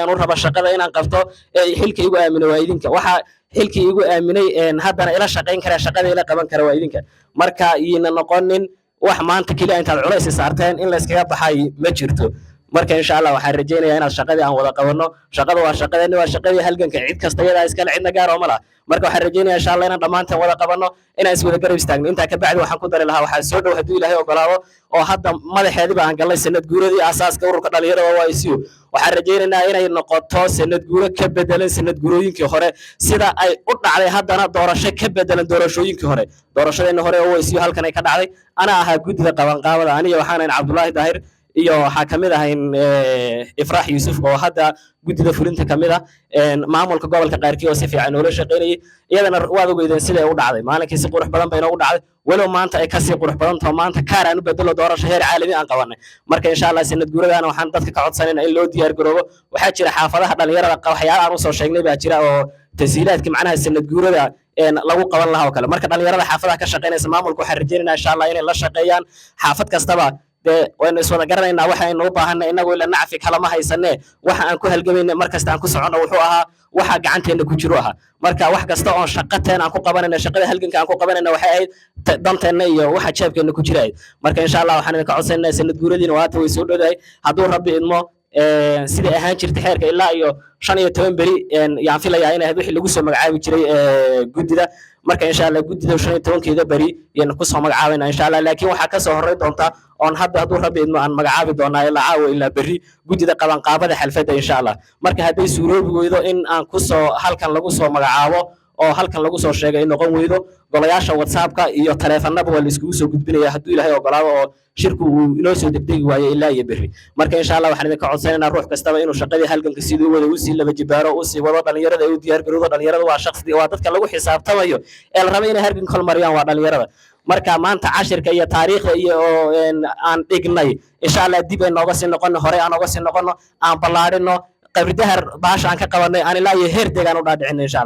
أنا ربع شقة إن قبته حلك يجوا من وايدينك وح حلك يجوا من هذا إلى شقين كره شقة إلى قبل كره وايدينك مركا ينقنن wax maanta kaliya inta culays saarteen in la iskaga baxay ma jirto marka insha Allah waxaan rajeynayaa inaad shaqadii aan wada qabanno shaqada waa shaqadii halganka cid kasta iyada iska cidna gaar oo mala marka waxaan rajeynayaa insha Allah inaan dhamaanteen wada qabanno inaan is wada garab istaagno inta ka bacdi waxaan ku dari lahaa waxaa soo dhow hadii Ilaahay ogolaado oo hadda madaxeediba aan galay sanad guuradii asaaska ururka dhalinyarada waa ICU waxaan rajeynayaa inay noqoto sanad guuro ka bedelan sanad guurooyinkii hore sida ay u dhacday haddana doorasho ka bedelan doorashooyinkii hore doorashadeenna hore oo ICU halkan ay ka dhacday ana ahaa guddiga qabanqaabada aniga waxaan Cabdullaahi Daahir iyo waxa kamid ahayn Ifraax Yuusuf oo hadda guddida fulinta kamid ah maamulka gobolka qaarkii oo si fiican oo la shaqeynayay iyadana waad ogeydeen sida ay u dhacday maalinkii si qurux badan bay inoo dhacday walow maanta ay ka sii qurux badan tahay maanta kaar aan u bedelo doorasho heer caalami aan qabanay marka insha Allah sanad guuradana waxaan dadka ka codsanaynaa in loo diyaar garoobo waxa jira xaafadaha dhalinyarada waxyaabo aan u soo sheegnay baa jira oo tasiilaadka macnaha sanad guurada lagu qaban lahaa oo kale marka dhalinyarada xaafadaha ka shaqeynaysa maamulku waxaan rajeynaynaa insha Allah inay la shaqeeyaan xaafad kastaba وأنا سوى قررنا وحنا إنه بحنا إنه ولا نعرف كلامها يسنى وح أنكو هالجميع مركز تأنكو سعنا وحوها وح قعنت إنه كجروها مركز وح قصة شقتنا أنكو قبلنا شقة هالجن كأنكو قبلنا وحيد ضمت النية وح شاف كأنه كجراي مركز إن شاء الله وحنا كعصنا سنة جوري نوات ويسودوا ذي هدول ربي إنه سيد أهان شرت حرك إلا يو شان يتوين بري يعني في ليانا هذا اللي جوسه مقعد شري جود ده marka insha Allah guddida 15keeda bari yeen ku soo magacaabina insha Allah laakiin waxa ka soo horeey doonta on haduu rabbi idmo aan magacaabi doonaa ilaa caawa ilaa bari guddida qaban qaabada xalfada insha Allah marka haday suuroobi weydo in aan ku soo halkan lagu soo magacaabo oo halkan lagu soo sheegay in noqon weydo golayaasha WhatsApp-ka iyo taleefanada waa la isku soo gudbinaya haduu Ilaahay ogolaado oo shirku uu inoo soo degdegi waayo ilaa iyo bari marka insha Allah waxaan idin ka codsanaynaa ruux kastaba inuu shaqadii halganka sidoo wada u sii laba jibaaro u sii wado dhalinyarada ay u diyaar garoodo dhalinyarada waa shakhsi waa dadka lagu xisaabtamayo ee la rabo inay halgan kol mariyaan waa dhalinyarada marka maanta cashirka iyo taariikhda iyo aan dhignay insha Allah dib ay nooga sii noqon hore aan nooga sii noqono aan ballaarino qabri dahar baasha aan ka qabanay aan ilaa iyo heer deegaan u dhaadhicin insha Allah